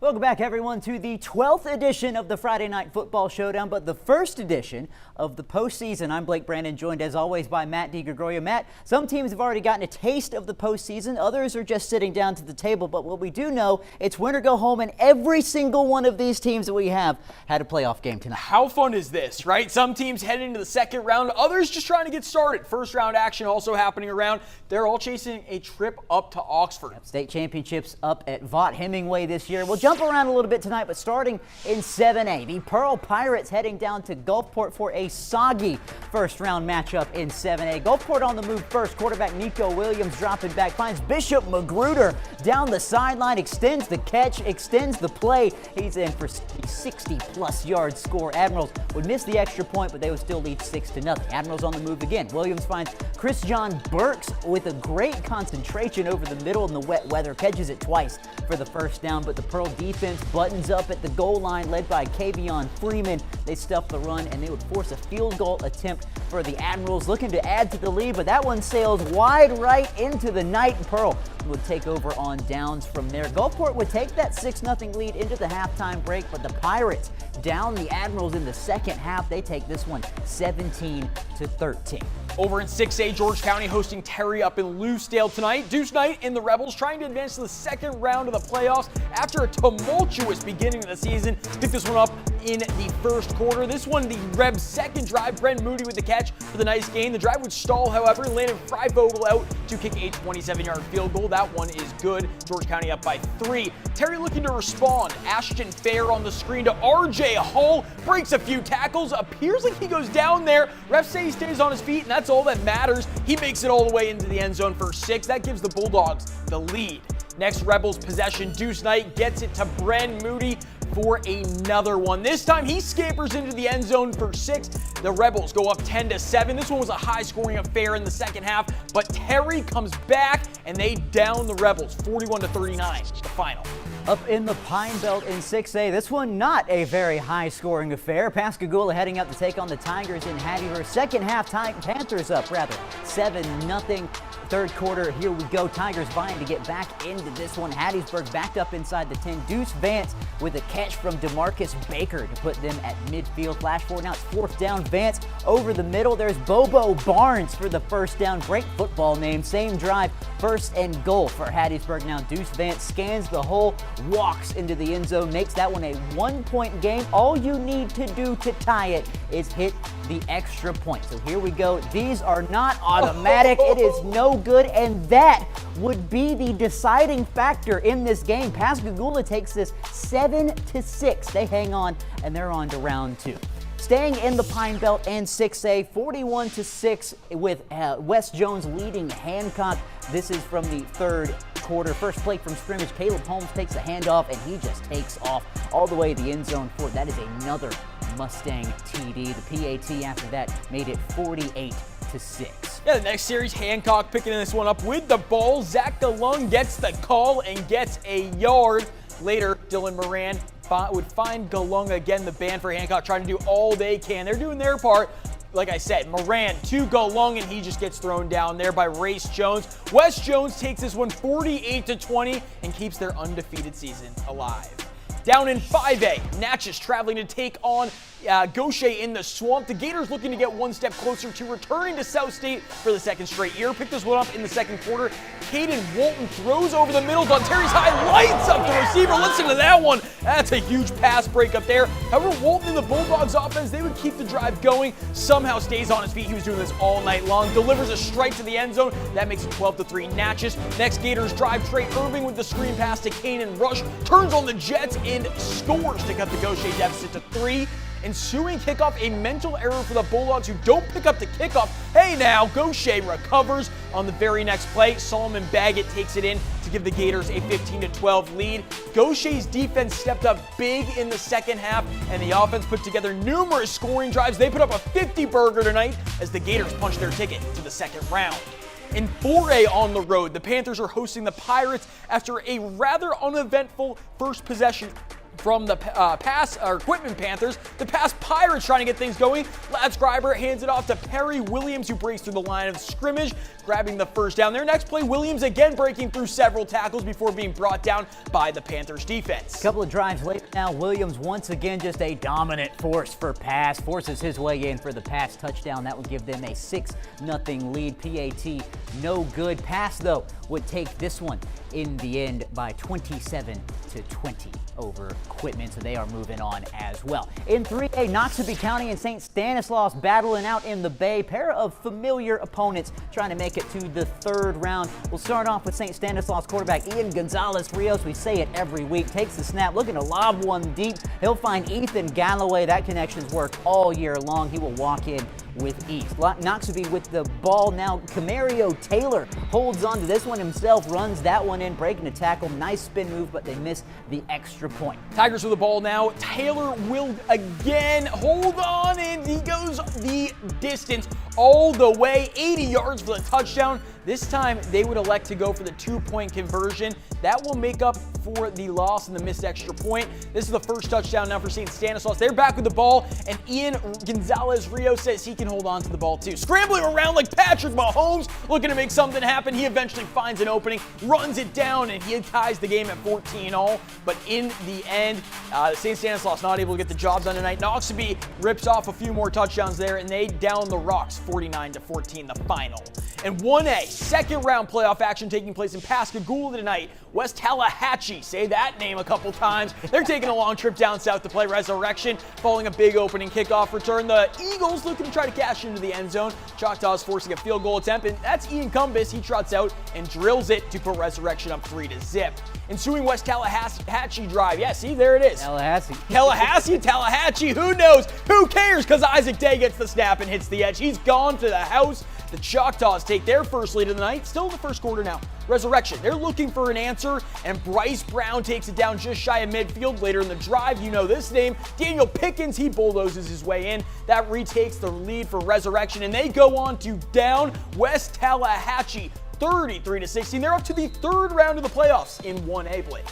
Welcome back, everyone, to the 12th edition of the Friday Night Football Showdown, but the first edition of the postseason. I'm Blake Brandon, joined as always by Matt DiGregorio. Matt, some teams have already gotten a taste of the postseason. Others are just sitting down to the table, but what we do know, it's win or go home, and every single one of these teams that we have had a playoff game tonight. How fun is this, right? Some teams heading into the second round, others just trying to get started. First round action also happening around. They're all chasing a trip up to Oxford. State championships up at Vaught Hemingway this year. We'll jump around a little bit tonight, but starting in 7A, the Pearl Pirates heading down to Gulfport for a soggy first round matchup in 7A. Gulfport on the move first. Quarterback Nico Williams dropping back, finds Bishop Magruder down the sideline, extends the catch, extends the play. He's in for a 60-plus yard score. Admirals would miss the extra point, but they would still lead 6-0. Admirals on the move again. Williams finds Chris John Burks with a great concentration over the middle in the wet weather, catches it twice for the first down, but the Pearl defense buttons up at the goal line, led by Kavion Freeman. They stuff the run, and they would force a field goal attempt for the Admirals, looking to add to the lead, but that one sails wide right into the night. Pearl would take over on downs from there. Gulfport would take that 6-0 lead into the halftime break, but the Pirates down the Admirals in the second half. They take this one 17-13. Over in 6A, George County hosting Terry up in Lucedale tonight. Deuce Knight and the Rebels trying to advance to the second round of the playoffs after a tumultuous beginning of the season. Pick this one up in the first quarter. This one, the Rebs' second drive. Brent Moody with the catch for the nice gain. The drive would stall, however, and landed Freivogel out to kick a 27-yard field goal. That one is good. George County up by 3. Terry looking to respond. Ashton Fair on the screen to RJ Hull. Breaks a few tackles. Appears like he goes down there. Refs say he stays on his feet, and that's all that matters. He makes it all the way into the end zone for 6. That gives the Bulldogs the lead. Next Rebels possession, Deuce Knight gets it to Bren Moody for another one. This time he scampers into the end zone for 6. The Rebels go up 10-7. This one was a high-scoring affair in the second half, but Terry comes back and they down the Rebels 41-39, the final. Up in the Pine Belt in 6A, this one not a very high-scoring affair. Pascagoula heading up to take on the Tigers in Hattiesburg. Second half, Panthers up, 7-0. Third quarter, here we go. Tigers vying to get back into this one. Hattiesburg backed up inside the 10. Deuce Vance with a catch from DeMarcus Baker to put them at midfield. Flash forward, now it's fourth down. Vance over the middle. There's Bobo Barnes for the first down. Great football name. Same drive, first and goal for Hattiesburg. Now Deuce Vance scans the hole, walks into the end zone, makes that one a 1-point game. All you need to do to tie it is hit the extra point. So here we go. These are not automatic. It is no good, and that would be the deciding factor in this game. Pascagoula takes this 7-6. They hang on, and they're on to round 2. Staying in the Pine Belt and 6A, 41-6 with West Jones leading Hancock. This is from the third quarter. First play from scrimmage, Caleb Holmes takes the handoff, and he just takes off all the way to the end zone for it. That is another Mustang TD. The PAT after that made it 48-6. Yeah, the next series, Hancock picking this one up with the ball. Zach DeLung gets the call and gets a yard. Later, Dylan Moran would find Galung again. The band for Hancock trying to do all they can. They're doing their part. Like I said, Moran to Galung, and he just gets thrown down there by Race Jones. West Jones takes this one 48-20 and keeps their undefeated season alive. Down in 5A, Natchez traveling to take on Gaucher in the Swamp. The Gators looking to get one step closer to returning to South State for the second straight year. Pick this one up in the second quarter. Caden Walton throws over the middle. Terry's high, lights up the receiver. Listen to that one. That's a huge pass break up there. However, Walton in the Bulldogs offense, they would keep the drive going. Somehow stays on his feet. He was doing this all night long. Delivers a strike to the end zone. That makes it 12-3 Natchez. Next Gators drive, Trey Irving with the screen pass to Kanan Rush. Turns on the Jets and scores to cut the Gaucher deficit to 3. Ensuing kickoff, a mental error for the Bulldogs who don't pick up the kickoff. Hey now, Gaucher recovers on the very next play. Solomon Baggett takes it in to give the Gators a 15-12 lead. Gaucher's defense stepped up big in the second half, and the offense put together numerous scoring drives. They put up a 50-burger tonight as the Gators punch their ticket to the second round. In 4A on the road, the Panthers are hosting the Pirates after a rather uneventful first possession from the Equipment Panthers. The pass Pirates trying to get things going. Lad Schreiber hands it off to Perry Williams, who breaks through the line of scrimmage, grabbing the first down there. Next play, Williams again breaking through several tackles before being brought down by the Panthers defense. A couple of drives later now, Williams once again just a dominant force for pass. Forces his way in for the pass touchdown. That would give them a 6-0 lead. PAT no good. Pass, though, would take this one in the end by 27-20 over Equipment, so they are moving on as well. In 3A, Noxubee County and St. Stanislaus battling out in the Bay. Pair of familiar opponents trying to make it to the third round. We'll start off with St. Stanislaus quarterback Ian Gonzalez-Rios. We say it every week. Takes the snap, looking to lob one deep. He'll find Ethan Galloway. That connection's worked all year long. He will walk in with ease. Noxubee with the ball now. Camario Taylor holds on to this one himself, runs that one in, breaking the tackle. Nice spin move, but they miss the extra point. Tigers with the ball now. Taylor will again hold on, and he goes the distance all the way, 80 yards for the touchdown. This time they would elect to go for the 2-point conversion. That will make up for the loss and the missed extra point. This is the first touchdown now for St. Stanislaus. They're back with the ball, and Ian Gonzalez-Rios says he can hold on to the ball too. Scrambling around like Patrick Mahomes, looking to make something happen. He eventually finds an opening, runs it down, and he ties the game at 14-all. But in the end, St. Stanislaus not able to get the job done tonight. Noxubee rips off a few more touchdowns there, and they down the Rocks 49-14 the final. And 1A, second round playoff action taking place in Pascagoula tonight. West Tallahatchie, say that name a couple times. They're taking a long trip down south to play Resurrection, following a big opening kickoff return. The Eagles looking to try to cash into the end zone. Choctaws forcing a field goal attempt, and that's Ian Cumbus. He trots out and drills it to put Resurrection up 3-0. Ensuing West Tallahatchie drive. Yeah, see, there it is. Tallahatchie, who knows? Who cares? Because Isaac Day gets the snap and hits the edge. He's gone to the house. The Choctaws take their first lead of the night. Still in the first quarter now. Resurrection, they're looking for an answer, and Bryce Brown takes it down just shy of midfield. Later in the drive, you know this name, Daniel Pickens, he bulldozes his way in. That retakes the lead for Resurrection, and they go on to down West Tallahatchie 33-16. They're up to the third round of the playoffs in 1A, Blake.